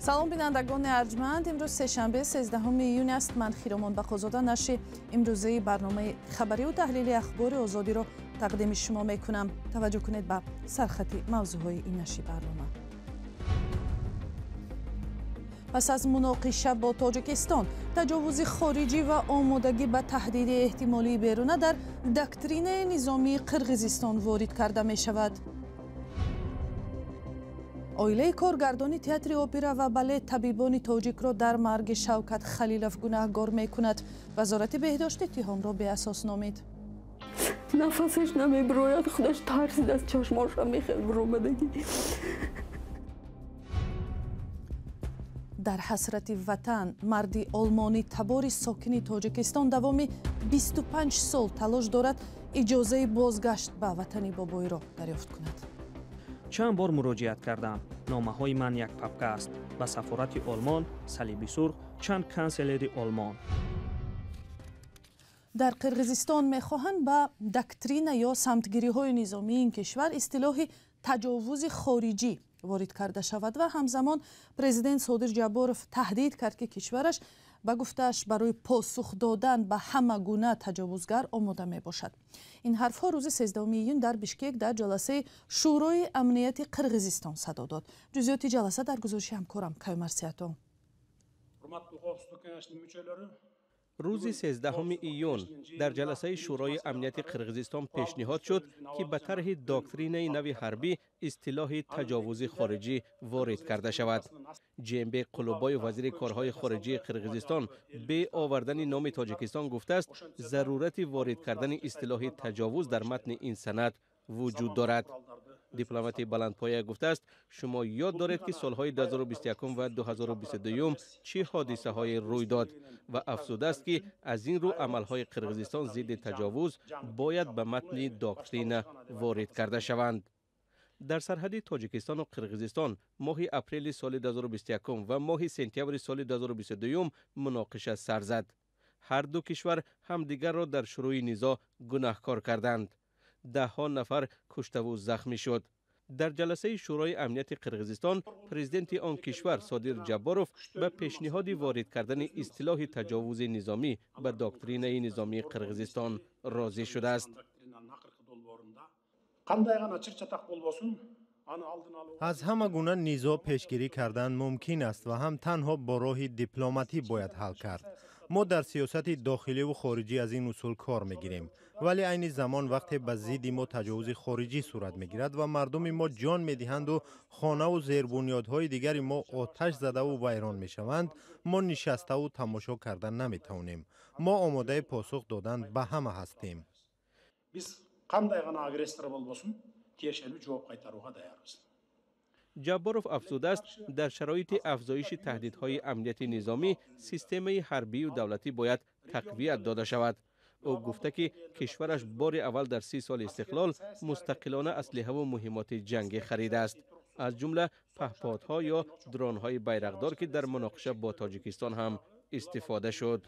سلام بینندگان ارجمند، امروز سه‌شنبه 13 ایون است. من خیرمان بخوزاده نشر امروزه برنامه خبری و تحلیل اخبار آزادی را تقدیم شما میکنم. توجه کنید به سرخط موضوعهای این نشر برنامه. پس از مناقشه با تاجیکستان، تجاوز خارجی و آمادگی به تهدید احتمالی بیرونه در دکترین نظامی قرقیزستان وارد کرده می شود. عائله کارگردان تئاتر اپرا و بالت طبیبان تاجیک را در مرگ شوکت خلیلوف گناهکار می کند. وزارت بهداشت تهران را به اساس نامید. نفسش نمیبراید، خودش ترسید از چشماش میخواد برآمدگی. در حسرت وطن، مردی آلمانی تبار ساکن تاجیکستان دوام 25 سال تلاش دارد اجازه بازگشت به وطن بابایی را دریافت کند. چند بار مراجعت کردم. نامه‌های من یک پاپکه است. به سفارت آلمان، صلیب سرخ، چند کانسلری آلمان. در قرقیزستان می‌خواهند به دکترین یا سمتگیری‌های نظامی این کشور اصطلاح تجاوز خارجی وارد کرده شود و همزمان پرزیدنت صادر جباروف تهدید کرد که کشورش به گفته‌اش برای پاسخ دادن به همه گونه تجاوزگر آماده می باشد. این حرفها روز 13 ایون در بیشکک در جلسه شورای امنیت قرقیزستان صدا داد. جزئیات جلسه در گزارش همکارم کیومر سیاتون. روز 13 ایون در جلسه شورای امنیت قرقیزستان پیشنهاد شد که به طرح دکترین نو حربی اصطلاح تجاوز خارجی وارد کرده شود. جنبه قلوبای وزیر کارهای خارجی قرقیزستان به آوردن نام تاجیکستان گفته است ضرورت وارد کردن اصطلاح تجاوز در متن این سند وجود دارد. دیپلمات بلندپایه گفته است شما یاد دارید که سالهای 2021 و 2022 چه حادثه های روی داد و افزوده است که از این رو عملهای قرقیزستان ضد تجاوز باید به متن دکترین وارد کرده شوند. در سرحد تاجیکستان و قرقیزستان ماه اپریل سال 2021 و ماه سپتامبر سال 2022 مناقشه سر زد. هر دو کشور همدیگر را در شروع نزاع گناهکار کردند. ده ها نفر کشته و زخمی شد. در جلسه شورای امنیت قرقیزستان، پرزیدنت آن کشور صادر جباروف به پیشنهاد وارد کردن اصطلاح تجاوز نظامی به دکترین نظامی قرقیزستان راضی شده است. از همه گونه نزاع پیشگیری کردن ممکن است و هم تنها با راه دیپلماتی باید حل کرد. ما در سیاست داخلی و خارجی از این اصول کار میگیریم، ولی عین زمان وقتی به ضد ما تجاوز خارجی صورت میگیرد و مردم ما جان میدهند و خانه و زیربنیادهای دیگر ما آتش زده و ویران میشوند، ما نشسته و تماشا کردن نمیتوانیم. ما آماده پاسخ دادن به همه هستیم. جباروف افزوده است در شرایط افزایش تهدیدهای امنیت نظامی سیستم حربی و دولتی باید تقویت داده شود. او گفته که کشورش بار اول در 30 سال استقلال مستقلانه اسلحه و مهمات جنگی خریده است، از جمله پهپادها یا درون‌های بیرقدار که در مناقشه با تاجیکستان هم استفاده شد.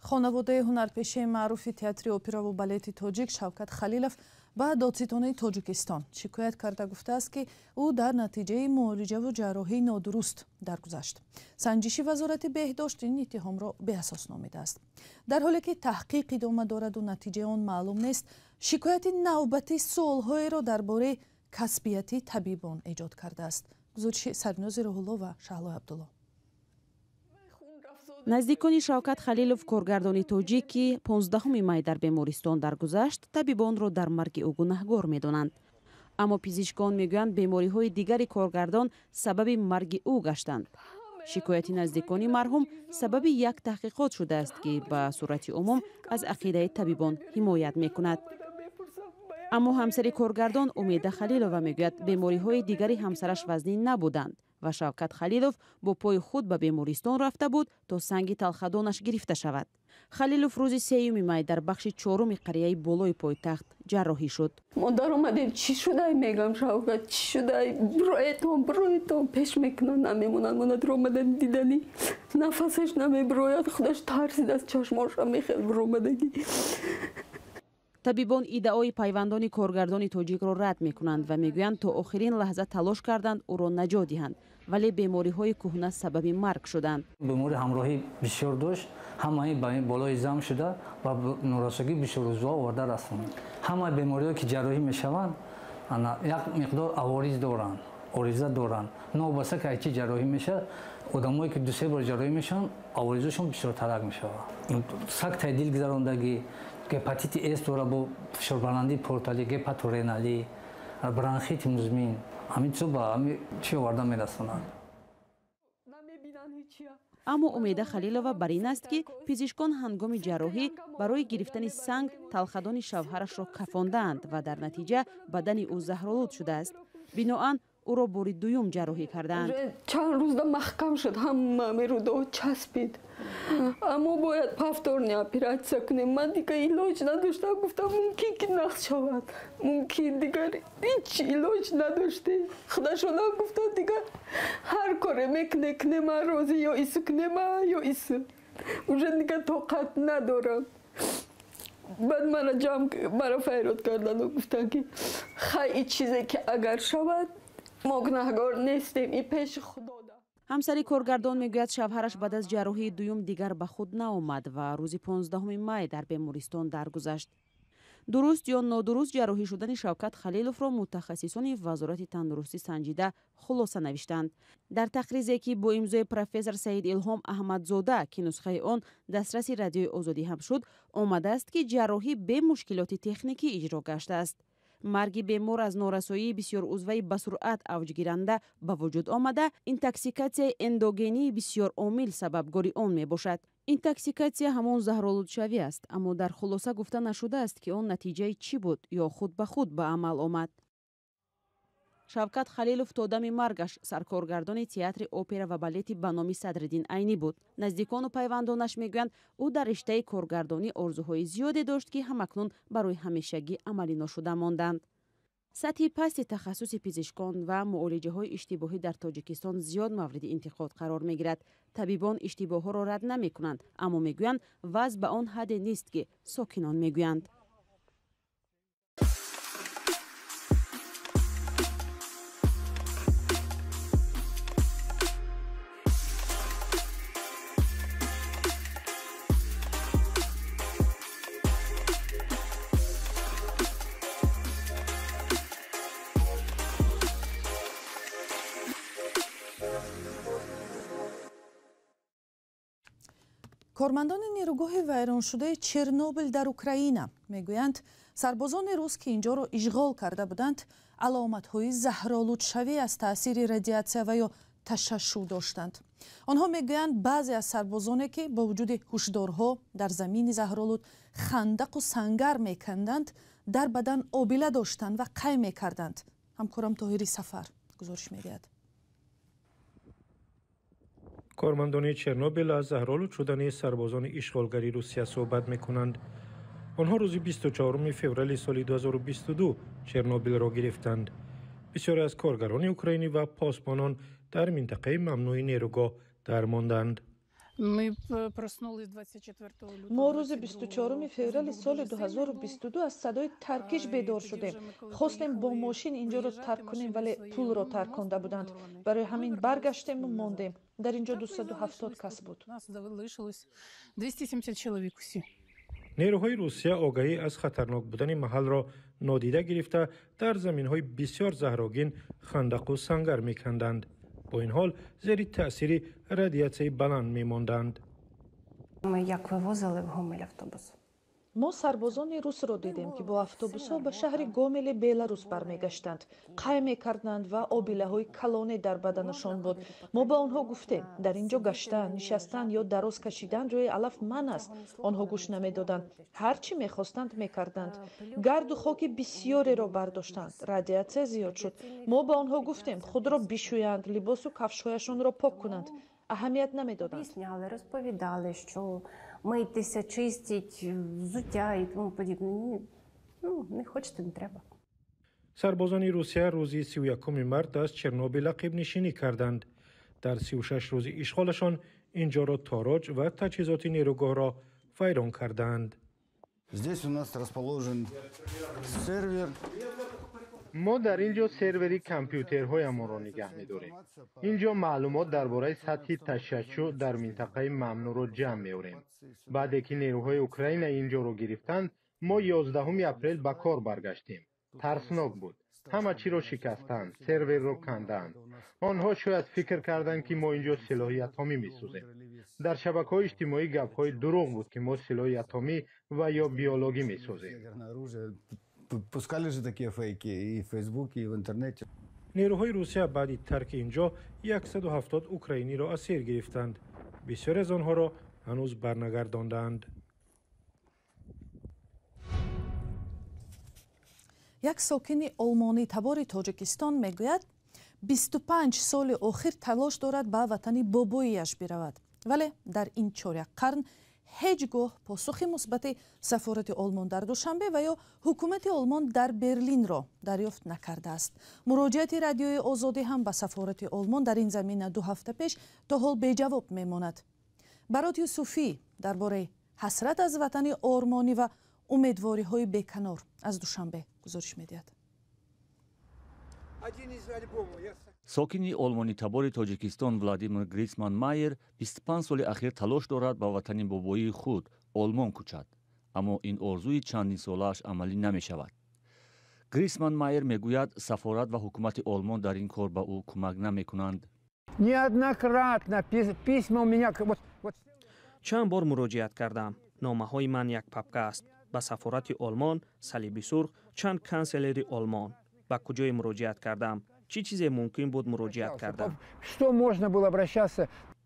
خانواده هنرپیشه معروف تئاتر اپرا و بالت تاجیک شوکت خلیلوف به دادستان تاجیکستان شکایت کرده گفته است که او در نتیجه معالجه و جراحی نادرست درگذشت. سنجش وزارت بهداشت این اتهام را به اساس نامیده است. در حالی که تحقیق ادامه دارد و نتیجه آن معلوم نیست، شکایت نوبتی سوال‌های را درباره کسبیت طبیبان ایجاد کرده است. گزارش سرنوز روح‌الله و شهلا عبدالله. نزدیکان شوکت خلیلوف کارگردانی تاجیک که 15 می در بیمارستان درگذشت، طبیبان را در مرگ او گناهکار می‌دانند. اما پزشکان میگویند بیماری‌های دیگری کارگردان سبب مرگ او گشتند. شکایت نزدیکان مرحوم سبب یک تحقیقات شده است که به صورت عموم از عقیده طبیبان حمایت می‌کند. اما همسر کارگردان امید خلیلوف میگوید بیماری‌های دیگری همسرش وزنی نبودند و شوکت خلیلوف با پای خود به بیمارستان رفته بود تا سنگ تلخدانش گرفته شود. خلیلوف روز 3 می در بخش 4 قریه بالای پایتخت جراحی شد. ما در اومدیم چی شده میگم شوکت چی شده برایتون پیش میکنن نمیمونن. ما در اومدن دیدنی نفسش نمیبراید، خودش ترسید از چشماش میخواد برآمدگی. табибон иддаои пайвандони коргардони тоҷикро рад мекунанд ва мегӯянд то охирин лаҳза талош карданд ӯро наҷот диҳанд, вале бемориҳои кӯҳна сабаби марг шуданд. бемори ҳамроҳӣ бисёр дошт, ҳамаи болои зам шуда ва норасогӣ бисёррӯза оварда расонд. ҳамаи бемориҳое ки ҷарроҳӣ мешаванд як миқдор авориз доранд, ориза доранд. новбаста ки айчи ҷарроҳӣ мешавад, одамое ки ду се бор ҷарроҳӣ мешаванд, аворизашон бисёртарак мешавад. сактаи дил гузарондагӣ, гепатити С дора бо фишорбаландии порталӣ, гепатореналӣ, бронхити музмин, ҳамин чизо ба ҳамин чӣ оварда мерасонанд. аммо умеда халилова бар ин аст ки пизишкон ҳангоми ҷарроҳӣ барои гирифтани санг талхадони шавҳарашро кафондаанд ва дар натиҷа бадани ӯ заҳролуд шудааст. биноан ӯро бори дуюм ҷарроҳӣ кардаанд. чанд рӯзда маҳкам шуд, ҳама мерудо часпид. аммо бояд повторни оператсия кунем. ман дигар илоҷ надоштам, гуфтам мумкин ки нақс шавад, мумкин дигар ҳеҷ илоҷ надоштем. худашонам гуфта дигар ҳар коре мекуне куне, ман розӣ, ё ису кунема ё ису, уже дигар тоқат надорам. баъд мара файрод кардану гуфтан ки хай ин чизе ки агар шавад мо гунаҳгор нестем, ин пеши худода. ҳамсари коргардон мегӯяд шавҳараш баъд аз ҷарроҳии дуюм дигар ба худ наомад ва рӯзи 15 май дар бемористон даргузашт. дуруст ё нодуруст ҷарроҳӣ шудани Шавкат Халиловро мутахассисони вазорати тандурустӣ санҷида хулоса навиштанд. дар тақризе ки бо имзои профессор Саид Илҳом Аҳмадзода ки нусхаи он дастраси радиои Озодӣ ҳам шуд, омадааст ки ҷарроҳӣ бе мушкилоти техникӣ иҷро гаштааст. марги бемор аз норасоии бисёрузваи ба суръат авҷгиранда ба вуҷуд омада, интоксикатсияи эндогении бисёр омил сабабгори он мебошад. интоксикатсия ҳамон заҳролудшавӣ аст, аммо дар хулоса гуфта нашудааст ки он натиҷаи чӣ буд ё худ ба худ ба амал омад. Шавкат Халилов то дами маргаш саркоргардони театри опера ва балети ба номи Садриддин Айнӣ буд. наздикону пайвандонаш мегӯянд ӯ дар риштаи коргардонӣ орзуҳои зиёде дошт ки ҳамакнун барои ҳамешагӣ амалӣ ношуда монданд. сатҳи пасти тахассуси пизишкон ва муолиҷаҳои иштибоҳӣ дар Тоҷикистон зиёд мавриди интиқод қарор мегирад. табибон иштибоҳҳоро рад намекунанд, аммо мегӯянд вазъ ба он ҳадде нест ки сокинон мегӯянд. кормандони нерӯгоҳи вайроншудаи Чернобил дар Украина мегӯянд, сарбозони рус ки инҷоро ишғол карда буданд, аломатҳои заҳролудшавӣ аз таъсири радиатсия ва ё ташашшӯ доштанд. онҳо мегӯянд баъзе аз сарбозоне ки бо вуҷуди ҳушдорҳо дар замини заҳролуд хандақу сангар меканданд, дар бадан обила доштанд ва қай мекарданд. ҳамкорам Тоҳири Сафар гузориш медиҳад. кормандони Чернобил аз заҳролуд шудани сарбозони ишғолгари Русия суҳбат мекунанд. онҳо рӯзи 24 феврали соли 2022 Чернобилро гирифтанд. бисёре аз коргарони украинӣ ва посбонон дар минтақаи мамнӯи нерӯгоҳ дармонданд. мо рӯзи 24 феврали соли 2022 аз садои таркиш бедор шудем. хостем бо мошин инҷоро тарк кунем, вале пулро тарконда буданд. барои ҳамин баргаштему мондем. дар инҷо 270 кас буд. нерӯҳои Русия огаҳӣ аз хатарнок будани маҳалро нодида гирифта, дар заминҳои бисёр заҳрогин хандақу сангар меканданд. бо ин ҳол зери таъсири радиатсияи баланд мемонданд. мо сарбозони русро дидем ки бо автобусҳо ба шаҳри Гомели Беларус бармегаштанд. қай мекарданд ва обилаҳои калоне дар баданашон буд. мо ба онҳо гуфтем, дар инҷо гаштан, нишастан ё дароз кашидан рӯи алаф ман аст. онҳо гӯш намедоданд. ҳар чӣ мехостанд мекарданд. гарду хоки бисёреро бардоштанд. радиатсия зиёд шуд. мо ба онҳо гуфтем, худро бишӯянд, либосу кафшҳояшонро пок кунанд. аҳамият намедоданд. Розповідали, що митися, чистіть, взуття і тому подібне. Не хочете, не треба. сарбозони Русия рӯзи 31 март аз Чернобил ақибнишинӣ карданд. дар 36 рӯзи ишғолашон инҷоро тороҷ ва таҷҳизоти нерӯгоҳро вайрон карданд. Здесь у нас расположен сервер. ما در اینجا سروری کامپیوترهایمان را نگه می‌داریم. اینجا معلومات درباره سطح تشیع در منطقه ممنوع را جمع می‌آوریم. بعد که نیروهای اوکراین اینجا را گرفتند، ما 11 اپریل به کار برگشتیم. ترسناک بود. همه چی را شکستند، سرور را کندند. آنها شاید فکر کردند که ما اینجا سلاح اتمی می‌سازیم. در شبکه‌های اجتماعی گپ‌های دروغ بود که ما سلاح اتمی و یا بیولوژی می‌سازیم. Пускали же такие фейки и в Фейсбуке, и в интернете. نیروهای روسیه بعد ترک اینجا 170 اوکراینی را اسیر گرفتند. بسیار از آنها را هنوز برنگرداندند. یک ساکن آلمانی تبار تاجیکستان میگوید 25 سال آخر تلاش دارد به وطن بابایش برود، ولی در این چهار قرن هیچگاه پاسخ مثبت سفارت آلمان در دوشنبه و یا حکومت آلمان در برلین را دریافت نکرده است. مراجعت رادیوی آزادی هم به سفارت آلمان در این زمینه 2 هفته پیش تا حال بی جواب میماند. برات یوسفی درباره حسرت از وطن آرمانی و امیدواری های بیکنار از دوشنبه گزارش میدهد. ساکنی آلمانی تبار تاجیکستان ولادیمیر گریسمان مایر 25 سال اخیر تلاش دارد به وطن بابایی خود آلمان کوچد، اما این آرزوی چندین سالش عملی نمی شود. گریسمان مایر میگوید سفارت و حکومت آلمان در این کار به او کمک نمی کنند. چند بار مراجعت کردم. نامه های من یک پاپکه است. به سفارت آلمان، صلیب سرخ، چند کانسلری آلمان. به کجای مراجعت کردم؟ چی چیزی ممکن بود مراجعت کردم؟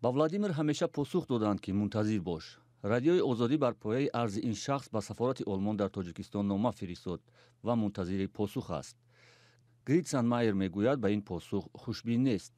با ولادیمیر همیشه پاسخ دادند که منتظر باش. رادیوی آزادی بر پایه عرض این شخص به سفارت آلمان در تاجیکستان نامه فرستاد و منتظر پاسخ است. گریتسان مایر میگوید به این پاسخ خوشبین نیست.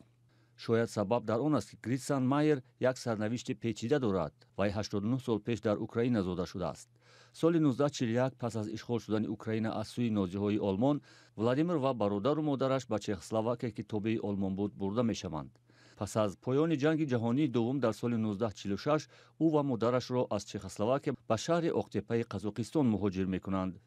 شاید سبب در آن است که گریتسان مایر یک سرنوشت پیچیده دارد و 89 سال پیش در اوکراین زاده شده است. سال 1941 پس از اشغال شدن اوکراین از سوی نازی‌های آلمان، ولادیمیر و برادر و مادرش به چخسلواکیه که تابع آلمان بود برده می‌شوند. پس از پایان جنگ جهانی دوم در سال 1946 او و مادرش را از چخسلواکیه به شهر اقتپه قزاقستان مهاجر می‌کنند.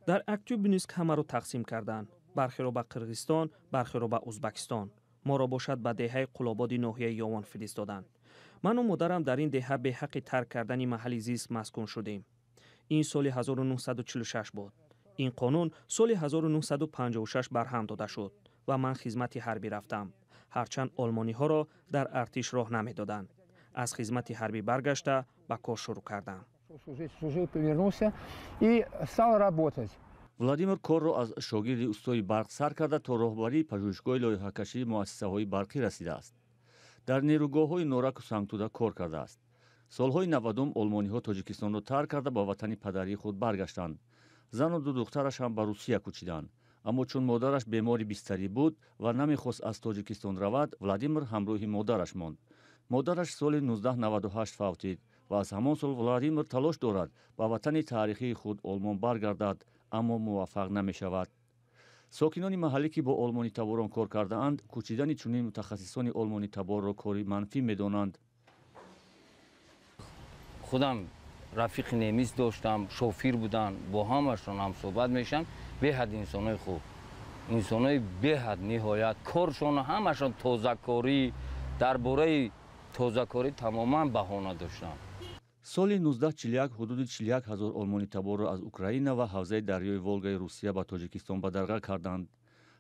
در اکتوبینسک همه را تقسیم کردند. برخی را به قرغیزستان، برخی را به ازبکستان. ما را باشد به دهه قلاباد ناحیه یاوان فرستادند. من و مادرم در این دهه به حق ترک کردن محل زیست مسکون شدیم. این سال 1946 بود. این قانون سال 1956 برهم داده شد و من خدمت حربی رفتم. هرچند آلمانی ها را در ارتش راه نمیدادند. از خدمت حربی برگشته به کار شروع کردم. ولادیمیر کار را از شاگرد استای برق سر کرده تا راهبری پژوهشگاه لایحه‌کشی مؤسسه‌های برقی رسیده است. در نیروگاه‌های نورک و سنگتوده کار کرده است. سالهای 90 آلمانی‌ها تاجیکستان را ترک کرده با وطن پدری خود برگشتند. زن و 2 دخترش هم به روسیه کوچیدند. اما چون مادرش بیماری بستری بود و نمی‌خواست از تاجیکستان رود، ولادیمیر همراه مادرش ماند. مادرش سال 1998 فوتید و از همان سال ولادیمیر تلاش دارد به وطن تاریخی خود آلمان برگردد، اما موفق نمی شود. ساکنان محلی که با آلمانی تباران کار کرده اند، کوچیدن چنین متخصصان آلمانی تبار را کاری منفی می دانند. خودم رفیق نمیز داشتم، شوفیر بودن، با همشون هم صحبت میشم. به حد انسانای خوب، انسانای به حد نهایت، کارشون همشون تازه‌کاری، درباره تازه‌کاری تماما بهانه داشتن. سال 1941 حدود 41,000 آلمانی تبار را از اوکراین و حوزه دریای ولگای روسیه به تاجیکستان بدرقه کردند.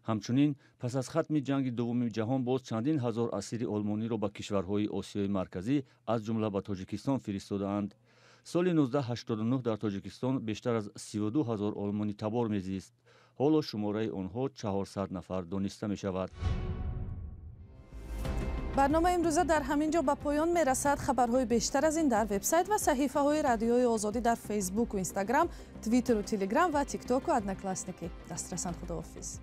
همچنین پس از ختم جنگ دوم جهان باز چندین هزار اسیر آلمانی را به کشورهای آسیای مرکزی از جمله به تاجیکستان فرستادند. سال 1989 در تاجیکستان بیشتر از 32,000 آلمانی تبار میزیست. حالا شماره آنها 400 نفر دانسته می شود. برنامه امروزه در همینجا به پایان میرسد. خبرهای بیشتر از این در وبسایت و صحیفه های رادیوی آزادی در فیسبوک و اینستاگرام، توییتر و تلگرام و تیک تاک و ادناکلاسنیکی دسترسند. خداحافظ.